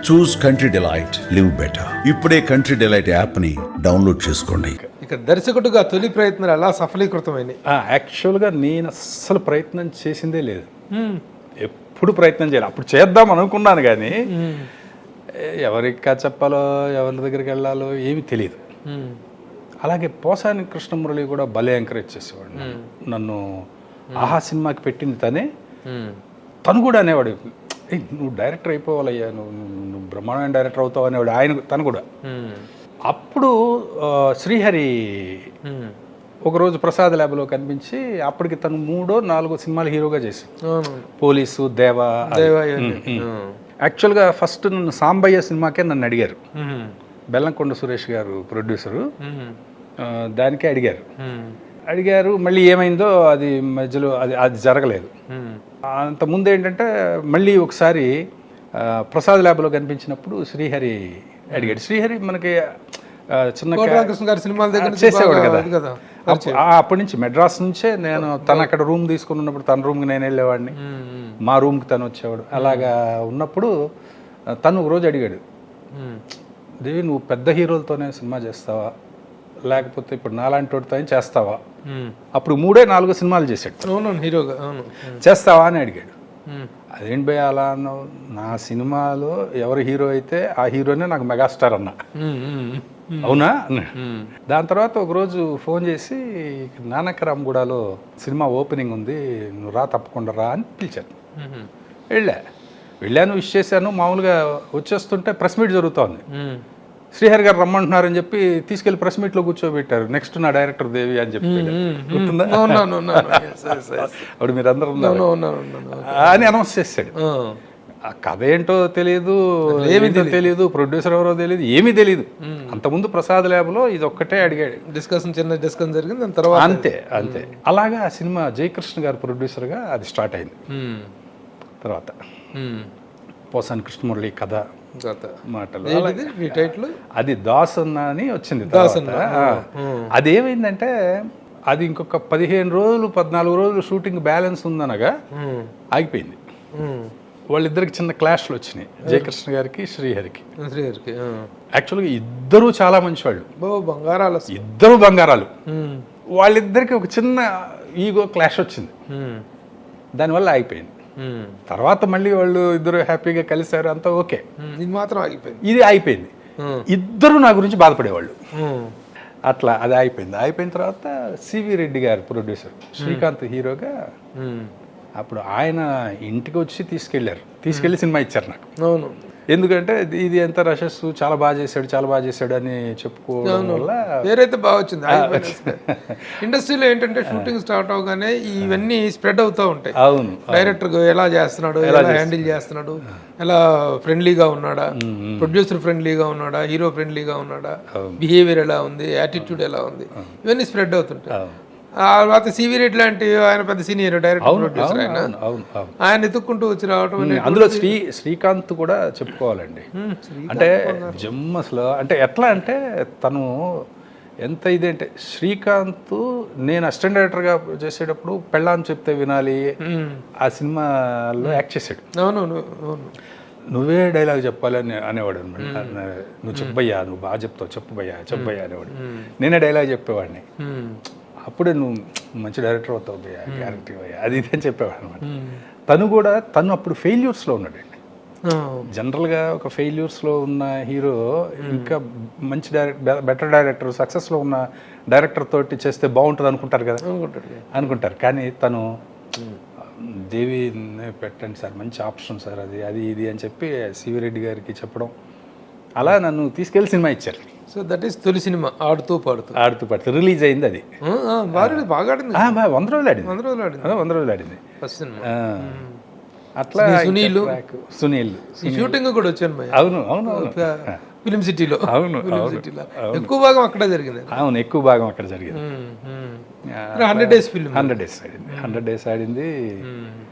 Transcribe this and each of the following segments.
చూస్ country delight, live better. ఇప్పుడే country delight app ని download చేసుకోండి. ఇక దర్శకుడిగా తొలి ప్రయత్నాలు ఎలా సఫలీకృతమైనాయి? యాక్చువల్గా నేను అస్సలు ప్రయత్నం చేసిందే లేదు, ఎప్పుడు ప్రయత్నం చేయాలి. అప్పుడు చేద్దాం అనుకున్నాను కానీ ఎవరికి చెప్పాలో ఎవరి దగ్గరికి వెళ్ళాలో ఏమీ తెలియదు. అలాగే పోసాని కృష్ణమురళి కూడా భలే ఎంకరేజ్ చేసేవాడు నన్ను. ఆహా సినిమాకి పెట్టింది తనే. తను కూడా అనేవాడు, నువ్వు డైరెక్టర్ అయిపోవాలయ్యా, నువ్వు బ్రహ్మాండమైన డైరెక్టర్ అవుతావు అనేవాడు తను కూడా. అప్పుడు శ్రీహరి ఒకరోజు ప్రసాద్ ల్యాబ్లో కనిపించి, అప్పటికి తను 3 or 4 సినిమాలు హీరోగా చేశాడు. పోలీసు, దేవా. యాక్చువల్గా ఫస్ట్ నన్ను సాంబయ్య సినిమాకే నన్ను అడిగారు. బెల్లంకొండ సురేష్ గారు ప్రొడ్యూసరు, దానికే అడిగారు. మళ్ళీ ఏమైందో అది మధ్యలో అది జరగలేదు. అంతకుముందు ఏంటంటే మళ్ళీ ఒకసారి ప్రసాద్ ల్యాబ్లో కనిపించినప్పుడు శ్రీహరి అడిగాడు. శ్రీహరి మనకి చిన్న చేసేవాడు కదా. అప్పటి నుంచి మెడ్రాస్ నుంచే నేను తను అక్కడ రూమ్ తీసుకుని ఉన్నప్పుడు తన రూమ్కి నేను వెళ్ళేవాడిని, మా రూమ్కి తను వచ్చేవాడు. అలాగా ఉన్నప్పుడు తను ఒక రోజు అడిగాడు, దేవి నువ్వు పెద్ద హీరోలతోనే సినిమా చేస్తావా, లేకపోతే ఇప్పుడు నాలాంటి వాడితో చేస్తావా? అప్పుడు 3-4 సినిమాలు చేశాడు హీరోగా, చేస్తావా అని అడిగాడు. అదేంటి భయ అలా అన్నావు? నా సినిమాలో ఎవరు హీరో అయితే ఆ హీరోనే నాకు మెగాస్టార్ అన్నా. అవునా అన్నాడు. దాని తర్వాత ఒకరోజు ఫోన్ చేసి, నానకరామ్గూడలో సినిమా ఓపెనింగ్ ఉంది, నువ్వు రా, తప్పకుండా రా అని పిలిచాను. వెళ్ళాను, విష్ చేశాను. మామూలుగా వచ్చేస్తుంటే ప్రెస్ మీట్ జరుగుతోంది. శ్రీహరి గారు రమ్మంటున్నారని చెప్పి తీసుకెళ్లి ప్రెస్ మీట్లో కూర్చోబెట్టారు. నెక్స్ట్ నా డైరెక్టర్ దేవి అని చెప్పి అప్పుడు మీరు అందరూ అని అనౌన్స్ చేశాడు. ఆ కథ ఏంటో తెలియదు, ఏమీ తెలియదు, ప్రొడ్యూసర్ ఎవరో తెలియదు, ఏమీ తెలియదు. అంతకుముందు ప్రసాద్ ల్యాబ్లో ఇది ఒక్కటే అడిగాడు, చిన్న డిస్కషన్ జరిగింది. దాని తర్వాత అంతే. అలాగా ఆ సినిమా జయకృష్ణ గారు ప్రొడ్యూసర్గా అది స్టార్ట్ అయింది. తర్వాత పోసాని కృష్ణమురళి కథ మాటలు, అది దాసన్న అని వచ్చింది. అదేమైందంటే అది ఇంకొక 15 రోజులు 14 రోజులు షూటింగ్ బ్యాలెన్స్ ఉందనగా ఆగిపోయింది. వాళ్ళిద్దరికి చిన్న క్లాష్లు వచ్చినాయి, జయకృష్ణ గారికి శ్రీహరికి. యాక్చువల్గా ఇద్దరు చాలా మంచి వాళ్ళు, ఇద్దరు బంగారాలు. వాళ్ళిద్దరికి ఒక చిన్న ఈగో క్లాష్ వచ్చింది, దానివల్ల ఆగిపోయింది. తర్వాత మళ్ళీ వాళ్ళు ఇద్దరు హ్యాపీగా కలిశారు, అంతా ఓకే. ఇది మాత్రం ఆగిపోయింది, ఇది అయిపోయింది. ఇద్దరు నా గురించి బాధపడేవాళ్ళు. అట్లా అది అయిపోయింది. అయిపోయిన తర్వాత సివి రెడ్డి గారు ప్రొడ్యూసర్, శ్రీకాంత్ హీరోగా. అప్పుడు ఆయన ఇంటికి వచ్చి తీసుకెళ్ళి సినిమా ఇచ్చారు నాకు. అవును, ఎందుకంటే ఇది ఎంత రషస్, చాలా బాగా చేశాడు అని చెప్పుకోవడం వల్ల పేరైతే బాగా వచ్చింది. ఇండస్ట్రీలో ఏంటంటే షూటింగ్ స్టార్ట్ అవగానే ఇవన్నీ స్ప్రెడ్ అవుతూ ఉంటాయి. అవును, డైరెక్టర్ ఎలా చేస్తున్నాడు, ఎలా హ్యాండిల్ చేస్తున్నాడు, ఎలా ఫ్రెండ్లీగా ఉన్నాడా, ప్రొడ్యూసర్ ఫ్రెండ్లీగా ఉన్నాడా, హీరో ఫ్రెండ్లీగా ఉన్నాడా, బిహేవియర్ ఎలా ఉంది, యాటిట్యూడ్ ఎలా ఉంది, ఇవన్నీ స్ప్రెడ్ అవుతుంటాయి. తర్వాత సివి రెడ్డి లాంటి ఆయన పెద్ద సీనియర్ డైరెక్టర్ ప్రొడ్యూసర్, ఆయన ఎత్తుక్కుంటూ వచ్చి రావటం. అందులో శ్రీకాంత్ కూడా చెప్పుకోవాలండి. అంటే జమ్మస్లో అంటే ఎట్లా అంటే తను ఎంత ఇది అంటే, శ్రీకాంత్ నేను అసిస్టెంట్ డైరెక్టర్గా చేసేటప్పుడు పెళ్ళాన్ని చెప్తే వినాలి ఆ సినిమాలో యాక్ట్ చేశాడు. అవునవును, నువ్వే డైలాగ్ చెప్పాలి అని అనేవాడు అనమాట. నువ్వు చెప్పయ్యా, నువ్వు బాగా చెప్తావు, చెప్పబయ్యా అనేవాడు. నేనే డైలాగ్ చెప్పేవాడిని. అప్పుడే నువ్వు మంచి డైరెక్టర్ అవుతావు భయ్యా, క్యారెక్టర్ భయ్యా, అది ఇది అని చెప్పేవాడు అనమాట. తను అప్పుడు ఫెయిల్యూర్స్లో ఉన్నాడండి. జనరల్గా ఒక ఫెయిల్యూర్స్లో ఉన్న హీరో ఇంకా మంచి బెటర్ డైరెక్టర్, సక్సెస్లో ఉన్న డైరెక్టర్ తోటి చేస్తే బాగుంటుంది అనుకుంటారు. కానీ తను దేవి పెట్టండి సార్, మంచి ఆప్షన్ సార్, అది ఇది అని చెప్పి సివి రెడ్డి గారికి చెప్పడం, అలా నన్ను తీసుకెళ్ళి సినిమా ఇచ్చారు. సో దట్ ఈస్ తొలి సినిమా ఆడుతూ పాడుతూ రిలీజ్ అయింది. అది బాగా ఆడింది, 100 రోజులు ఆడింది ఫస్ట్ సినిమా. అట్లా సునీల్ షూటింగ్ కూడా వచ్చాను. అవును ఫిలిం సిటీలో. అవును, ఎక్కువ భాగం అక్కడే జరిగింది. అవును, ఎక్కువ భాగం అక్కడ జరిగింది. 100 days ఫిల్మ్, 100 days ఆడింది.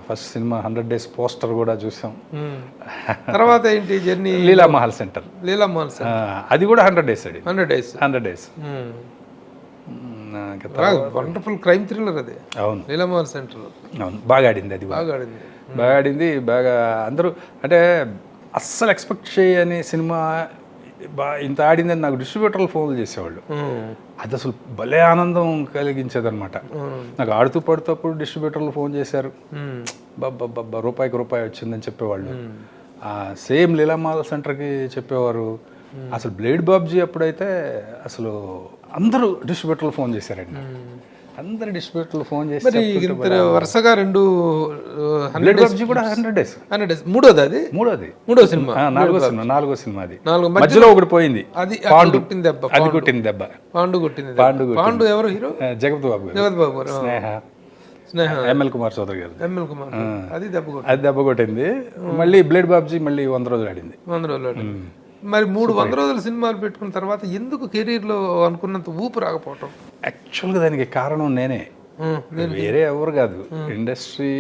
ఫస్ట్ సినిమా 100 days పోస్టర్ కూడా చూసాం. తర్వాత ఏంటి జర్నీ? లీలామహల్ సెంటర్, అది కూడా 100 days ఆడింది. 100 days. వండర్ఫుల్ క్రైమ్ థ్రిల్లర్ అది. అవును, లీలామహల్ సెంటర్. అవును, బాగా ఆడింది. అది బాగా ఆడింది. అందరూ అంటే అస్సలు ఎక్స్పెక్ట్ చేయని సినిమా ఇంత ఆడిందని నాకు డిస్ట్రిబ్యూటర్లు ఫోన్లు చేసేవాళ్ళు. అది అసలు భలే ఆనందం కలిగించేదన్నమాట. నాకు ఆడుతూ పడుతప్పుడు డిస్ట్రిబ్యూటర్లు ఫోన్ చేశారు, బాబా రూపాయికి రూపాయి వచ్చిందని చెప్పేవాళ్ళు. సేమ్ లీలామాల సెంటర్కి చెప్పేవారు. అసలు బ్లేడ్ బాబ్జీ అప్పుడైతే అసలు అందరూ డిస్ట్రిబ్యూటర్లు ఫోన్ చేశారండి. అందరు డిస్ట్రిబ్యూటర్లు ఫోన్ చేసి వరుసగా 2 బ్లేడ్ బాబ్జీ కూడా 100 days. మూడోది అది మూడో సినిమా, నాలుగో సినిమా అది. మధ్యలో ఒకటి పోయింది, అది పాండు కొట్టింది దెబ్బ. అది కొట్టింది దెబ్బ. పాండు ఎవరు హీరో? జగపతి బాబు గారు. స్నేహ ఎంఎల్ కుమార్ చౌదరి గారు. అది దెబ్బ కొట్టింది. మళ్ళీ బ్లేడ్ బాబ్జీ మళ్ళీ 100 రోజులు ఆడింది. 100 రోజులు. మరి 300 రోజుల సినిమాలు పెట్టుకున్న తర్వాత ఎందుకు కెరీర్లో అనుకున్నంత ఊపు రాకపోవటం? యాక్చువల్గా దానికి కారణం నేనే, వేరే ఎవరు కాదు. ఇండస్ట్రీ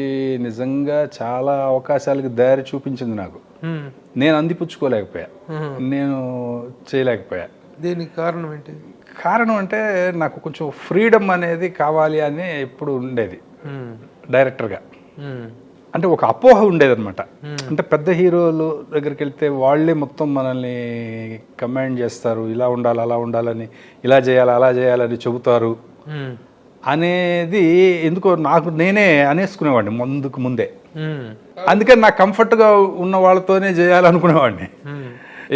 నిజంగా చాలా అవకాశాలకు దారి చూపించింది నాకు. నేను అందిపుచ్చుకోలేకపోయా, నేను చేయలేకపోయా. దీనికి కారణం ఏంటి? కారణం అంటే నాకు కొంచెం ఫ్రీడమ్ అనేది కావాలి అని ఎప్పుడు ఉండేది డైరెక్టర్గా. అంటే ఒక అపోహ ఉండేదన్నమాట. అంటే పెద్ద హీరోలు దగ్గరికి వెళ్తే వాళ్ళే మొత్తం మనల్ని కమాండ్ చేస్తారు, ఇలా ఉండాలి అలా ఉండాలని, ఇలా చేయాలి అలా చేయాలని చెబుతారు అనేది ఎందుకో నాకు నేనే అనేసుకునేవాడిని ముందే. అందుకని నాకు కంఫర్ట్గా ఉన్న వాళ్ళతోనే చేయాలనుకునేవాడిని.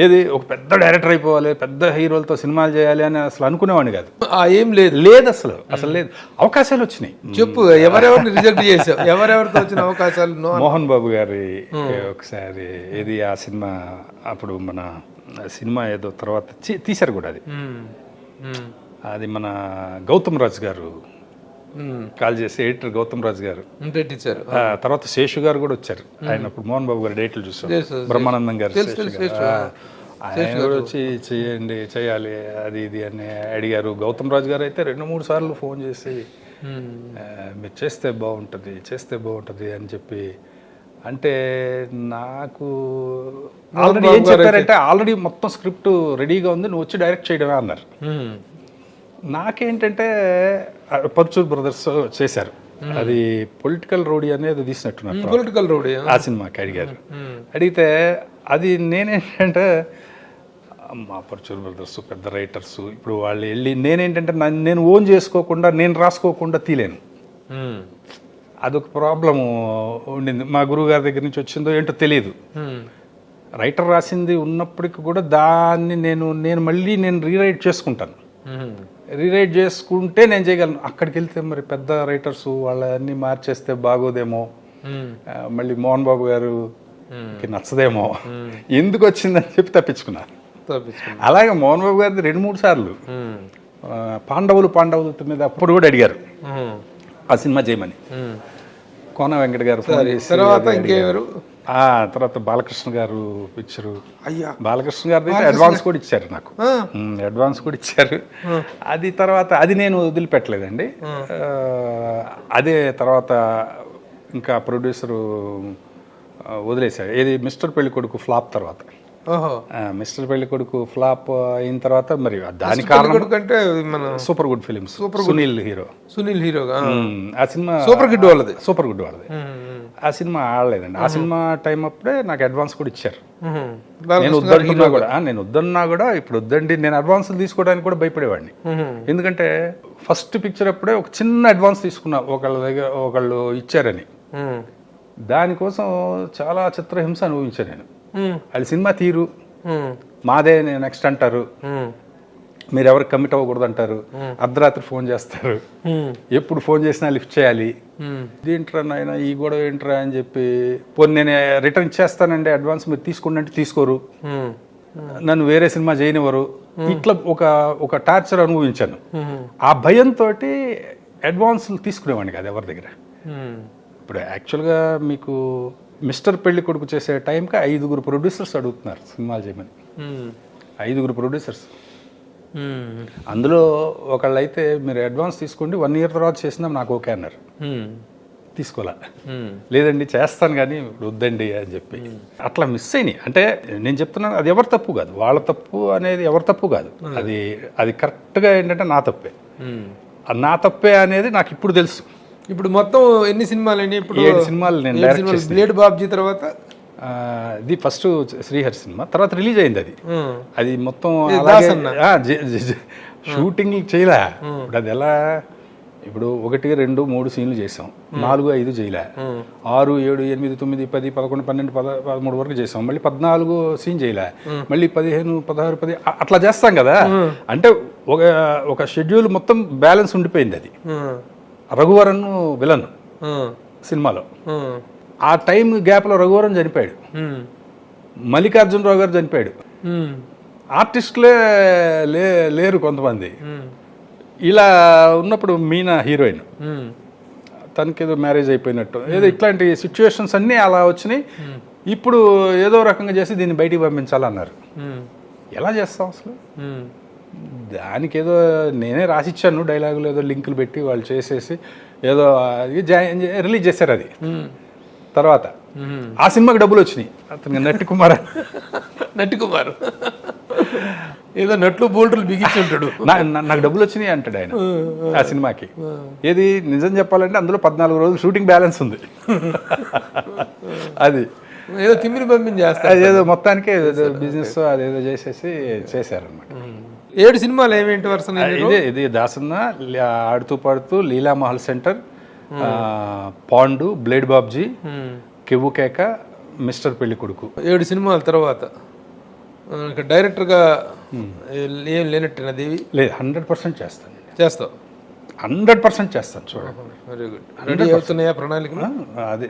ఏది ఒక పెద్ద డైరెక్టర్ అయిపోవాలి, పెద్ద హీరోలతో సినిమాలు చేయాలి అని అసలు అనుకునేవాడిని కాదు. ఏం లేదు అసలు లేదు. అవకాశాలు వచ్చినాయి. చెప్పు, ఎవరెవరిని రిజెక్ట్ చేసావు? ఎవరెవరితో వచ్చిన అవకాశాలు? మోహన్ బాబు గారి ఒకసారి ఏది ఆ సినిమా, అప్పుడు మన సినిమా ఏదో తర్వాత తీశారు కూడా అది మన గౌతమ్ రాజ్ గారు కాల్ చేసి, ఎడిటర్ గౌతమ్ రాజ్ గారు ఇచ్చారు. తర్వాత శేషు గారు కూడా వచ్చారు. ఆయన అప్పుడు మోహన్ బాబు గారు డేట్లు చూసారు, బ్రహ్మానందం గారు ఆయన కూడా వచ్చి చేయాలి అది ఇది అని అడిగారు. గౌతమ్ రాజ్ గారు అయితే 2-3 సార్లు ఫోన్ చేసి మీరు చేస్తే బాగుంటుంది అని చెప్పి. అంటే నాకు ఆల్రెడీ ఏం చెప్పారంటే, ఆల్రెడీ మొత్తం స్క్రిప్ట్ రెడీగా ఉంది, నువ్వు వచ్చి డైరెక్ట్ చేయడమే అన్నారు. నాకేంటంటే పర్చూర్ బ్రదర్స్ చేశారు, అది పొలిటికల్ రోడీ అనేది తీసినట్టున్నారు. పొలిటికల్ రోడీ ఆ సినిమాకి అడిగితే అది నేనేంటంటే, మా పర్చూర్ బ్రదర్స్ పెద్ద రైటర్స్, ఇప్పుడు వాళ్ళు వెళ్ళి నేనేంటంటే నేను ఓన్ చేసుకోకుండా, నేను రాసుకోకుండా తీలేను. అదొక ప్రాబ్లము ఉండింది. మా గురువు గారి దగ్గర నుంచి వచ్చిందో ఏంటో తెలియదు. రైటర్ రాసింది ఉన్నప్పటికీ కూడా దాన్ని నేను మళ్ళీ రీరైట్ చేసుకుంటాను. రీరైట్ చేసుకుంటే నేను చేయగలను. అక్కడికి వెళ్తే మరి పెద్ద రైటర్స్ వాళ్ళన్నీ మార్చేస్తే బాగోదేమో, మళ్ళీ మోహన్ బాబు గారుకి నచ్చదేమో, ఎందుకు వచ్చిందని చెప్పి తప్పించుకున్నాను. అలాగే మోహన్ బాబు గారిది 2-3 సార్లు పాండవులు మీద అప్పుడు కూడా అడిగారు ఆ సినిమా చేయమని. కోన వెంకట గారు తర్వాత బాలకృష్ణ గారు పిక్చరు. బాలకృష్ణ గారి అడ్వాన్స్ కూడా ఇచ్చారు నాకు, అడ్వాన్స్ కూడా ఇచ్చారు. అది తర్వాత అది నేను వదిలిపెట్టలేదండి. అదే తర్వాత ఇంకా ప్రొడ్యూసరు వదిలేశారు. ఏది మిస్టర్ పెళ్లి కొడుకు ఫ్లాప్ తర్వాత. మిస్టర్ పెళ్లి కొడుకు ఫ్లాప్ అయిన తర్వాత మరి దాని కారణం అంటే మన సూపర్ గుడ్ ఫిలిమ్స్, సునీల్ హీరోగా ఆ సినిమా సూపర్ గుడ్ వాళ్ళది. ఆ సినిమా ఆడలేదండి. ఆ సినిమా టైం అప్పుడే నాకు అడ్వాన్స్ కూడా ఇచ్చారు. నేను వద్దన్నా కూడా ఇప్పుడు వద్దండి, నేను అడ్వాన్సులు తీసుకోవడానికి కూడా భయపడేవాడిని. ఎందుకంటే ఫస్ట్ పిక్చర్ అప్పుడే ఒక చిన్న అడ్వాన్స్ తీసుకున్నా, ఒకళ్ళు ఇచ్చారని. దానికోసం చాలా చిత్రహింస అనుభవించాను నేను. అది సినిమా తీరు మాదే నెక్స్ట్ అంటారు, మీరు ఎవరికి కమిట్ అవ్వకూడదు అంటారు, అర్ధరాత్రి ఫోన్ చేస్తారు, ఎప్పుడు ఫోన్ చేసినా లిఫ్ట్ చేయాలి. ఏంట్రా నాయన ఈ గొడవ ఏంట్రా అని చెప్పి, పోనీ నేను రిటర్న్ ఇచ్చేస్తానండి అడ్వాన్స్, మీరు తీసుకోండి అంటే తీసుకోరు, నన్ను వేరే సినిమా చేయనివ్వరు. ఇట్లా ఒక టార్చర్ అనుభవించాను. ఆ భయంతో అడ్వాన్సులు తీసుకునేవాడిని కాదు ఎవరి దగ్గర. ఇప్పుడు యాక్చువల్గా మీకు మిస్టర్ పెళ్లి కొడుకు చేసే టైంకి 5 ప్రొడ్యూసర్స్ అడుగుతున్నారు సినిమాలు చేయమని. 5 ప్రొడ్యూసర్స్. అందులో ఒకళ్ళు అయితే మీరు అడ్వాన్స్ తీసుకోండి 1 year తర్వాత చేసినా నాకు ఓకే అన్నారు. తీసుకోలే, లేదండి చేస్తాను కానీ ఇప్పుడు వద్దండి అని చెప్పి. అట్లా మిస్ అయినాయి. అంటే నేను చెప్తున్నాను, అది ఎవరి తప్పు కాదు, వాళ్ళ తప్పు అనేది ఎవరి తప్పు కాదు, అది కరెక్ట్గా ఏంటంటే నా తప్పే. నా తప్పే అనేది నాకు ఇప్పుడు తెలుసు. ఇప్పుడు మొత్తం ఎన్ని సినిమాలు అయినాయి? ఇప్పుడు 7 సినిమాలు నేను డైరెక్ట్ చేశాను. బ్లేడ్ బాబ్జీ తర్వాత ఇది ఫస్ట్ శ్రీహరి సినిమా, తర్వాత రిలీజ్ అయింది అది. ఉమ్. అది మొత్తం ఇది అలాగే దాసన్న. షూటింగ్ చేయలే. ఇప్పుడు అది ఎలా, ఇప్పుడు 1, 2, 3 సీన్లు చేసాం, 4, 5 చేయలే, 6, 7, 8, 9, 10, 11, 12, 13 వరకు చేసాం, మళ్ళీ 14 సీన్ చేయలే, మళ్ళీ 15, 16, 10 అట్లా చేస్తాం కదా. అంటే ఒక షెడ్యూల్ మొత్తం బ్యాలెన్స్ ఉండిపోయింది. అది రఘువరన్ విలన్ సినిమాలో. ఆ టైం గ్యాప్లో రఘువరన్ చనిపోయాడు, మల్లికార్జునరావు గారు చనిపోయాడు, ఆర్టిస్టులే లేరు కొంతమంది. ఇలా ఉన్నప్పుడు మీనా హీరోయిన్, తనకి ఏదో మ్యారేజ్ అయిపోయినట్టు ఏదో ఇట్లాంటి సిచ్యువేషన్స్ అన్నీ అలా వచ్చినాయి. ఇప్పుడు ఏదో రకంగా చేసి దీన్ని బయటికి పంపించాలన్నారు. ఎలా చేస్తాం అసలు? దానికి ఏదో నేనే రాసిచ్చాను డైలాగులు, ఏదో లింకులు పెట్టి వాళ్ళు చేసేసి ఏదో రిలీజ్ చేశారు. అది తర్వాత ఆ సినిమాకి డబ్బులు వచ్చినాయి. అతనికి నట్టి కుమార్ ఏదో నట్లు బోల్టులు బిగించి ఉంటాడు. నాకు డబ్బులు వచ్చినాయి అంటాడు ఆయన ఆ సినిమాకి. ఏది నిజం చెప్పాలంటే అందులో 14 రోజులు షూటింగ్ బ్యాలెన్స్ ఉంది. అది ఏదో తిమ్మిరి పంపించి చేస్తారు. అదేదో మొత్తానికి బిజినెస్ అదేదో చేసేసి చేశారనమాట. 7 సినిమాలు ఏమేంటి వరుస? ఇది దాసన్న, ఆడుతూ పాడుతూ, లీలా మహల్ సెంటర్, పాండు, బ్లేడ్ బాబ్జీ, కెవ్వు కేక, మిస్టర్ పెళ్లి కొడుకు. 7 సినిమాల తర్వాత డైరెక్టర్గా ఏం లేనట్టేనా దేవి? లేదు, 100% చేస్తాను. చేస్తావు? 100% చేస్తాను. చూడండి, వెరీ గుడ్. రెడీ అవుతున్నాయా ప్రణాళిక? అదే